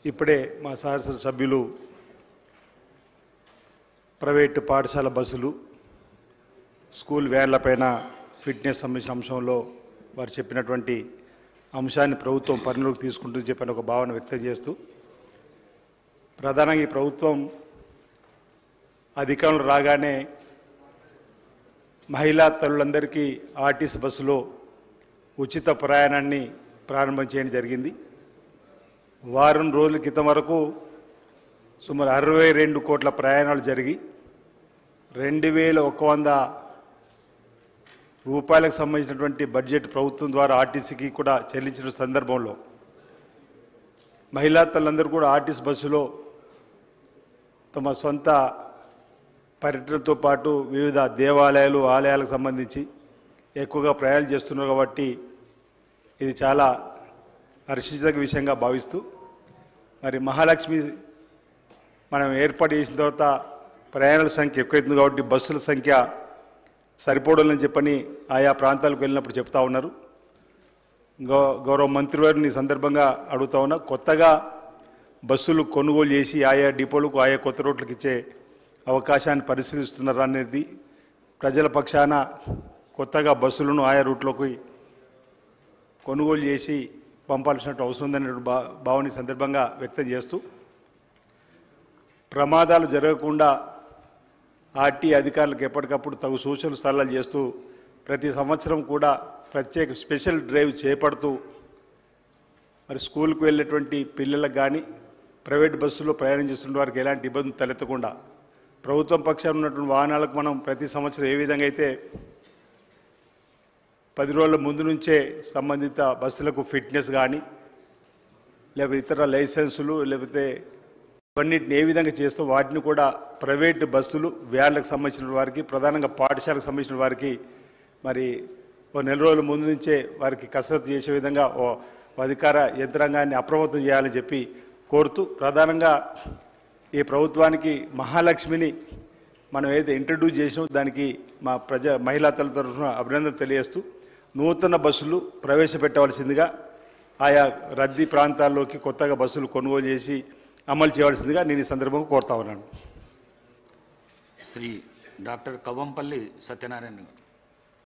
ఇప్పుడే మా శాసన సభ్యులు ప్రైవేటు పాఠశాల బస్సులు స్కూల్ వ్యాన్లపైన ఫిట్నెస్ సంబంధించిన అంశంలో వారు చెప్పినటువంటి అంశాన్ని ప్రభుత్వం పరిగణలోకి తీసుకుంటూ చెప్పిన ఒక భావన వ్యక్తం చేస్తూ ప్రధానంగా ఈ ప్రభుత్వం అధికారంలో రాగానే మహిళా తల్లులందరికీ ఆర్టీసీ బస్సులో ఉచిత ప్రయాణాన్ని ప్రారంభం చేయడం జరిగింది. వారం రోజుల క్రితం వరకు సుమారు 62 కోట్ల ప్రయాణాలు జరిగి 2100 రూపాయలకు సంబంధించినటువంటి బడ్జెట్ ప్రభుత్వం ద్వారా ఆర్టీసీకి కూడా చెల్లించిన సందర్భంలో మహిళా తల్లందరూ కూడా ఆర్టీసీ బస్సులో తమ సొంత పర్యటనతో పాటు వివిధ దేవాలయాలు ఆలయాలకు సంబంధించి ఎక్కువగా ప్రయాణాలు చేస్తున్నారు కాబట్టి ఇది చాలా హర్షించదగ్గ విషయంగా భావిస్తూ మరి మహాలక్ష్మి మనం ఏర్పాటు చేసిన తర్వాత ప్రయాణాల సంఖ్య ఎక్కువైతుంది కాబట్టి బస్సుల సంఖ్య సరిపోవడం చెప్పని ఆయా ప్రాంతాలకు వెళ్ళినప్పుడు చెప్తా ఉన్నారు. గౌరవ మంత్రివారిని ఈ సందర్భంగా అడుగుతా ఉన్నా, కొత్తగా బస్సులు కొనుగోలు చేసి ఆయా డిపోలకు ఆయా కొత్త రోడ్లకు ఇచ్చే అవకాశాన్ని పరిశీలిస్తున్నారా అనేది, ప్రజల పక్షాన కొత్తగా బస్సులను ఆయా రూట్లోకి కొనుగోలు చేసి పంపాల్సినట్టు అవసరం ఉందనే భావన సందర్భంగా వ్యక్తం చేస్తూ ప్రమాదాలు జరగకుండా ఆర్టీ అధికారులకు ఎప్పటికప్పుడు తగు సూచనలు సలహాలు చేస్తూ ప్రతి సంవత్సరం కూడా ప్రత్యేక స్పెషల్ డ్రైవ్ చేపడుతూ మరి స్కూల్కి వెళ్ళేటువంటి పిల్లలకు కానీ ప్రైవేట్ బస్సులో ప్రయాణం చేస్తున్న వారికి ఎలాంటి ఇబ్బందులు తలెత్తకుండా ప్రభుత్వం పక్షాన ఉన్నటువంటి వాహనాలకు మనం ప్రతి సంవత్సరం ఏ విధంగా అయితే 10 రోజుల ముందు నుంచే సంబంధిత బస్సులకు ఫిట్నెస్ కానీ లేకపోతే ఇతర లైసెన్సులు లేకపోతే ఇవన్నిటిని ఏ విధంగా చేస్తూ వాటిని కూడా ప్రైవేటు బస్సులు వ్యాన్లకు సంబంధించిన వారికి ప్రధానంగా పాఠశాలకు సంబంధించిన వారికి మరి ఓ నెల రోజుల ముందు నుంచే వారికి కసరత్తు చేసే విధంగా ఓ అధికార యంత్రాంగాన్ని అప్రమత్తం చేయాలని చెప్పి కోరుతూ ప్రధానంగా ఈ ప్రభుత్వానికి మహాలక్ష్మిని మనం ఏదైతే ఇంట్రడ్యూస్ చేసామో దానికి మా మహిళా తల్లుల తరఫున అభినందన తెలియజేస్తూ నూతన బస్సులు ప్రవేశపెట్టవలసిందిగా ఆయా రద్దీ ప్రాంతాల్లోకి కొత్తగా బస్సులు కొనుగోలు చేసి అమలు చేయవలసిందిగా నేను ఈ సందర్భంగా కోరుతా ఉన్నాను. శ్రీ డాక్టర్ కవ్వంపల్లి సత్యనారాయణ.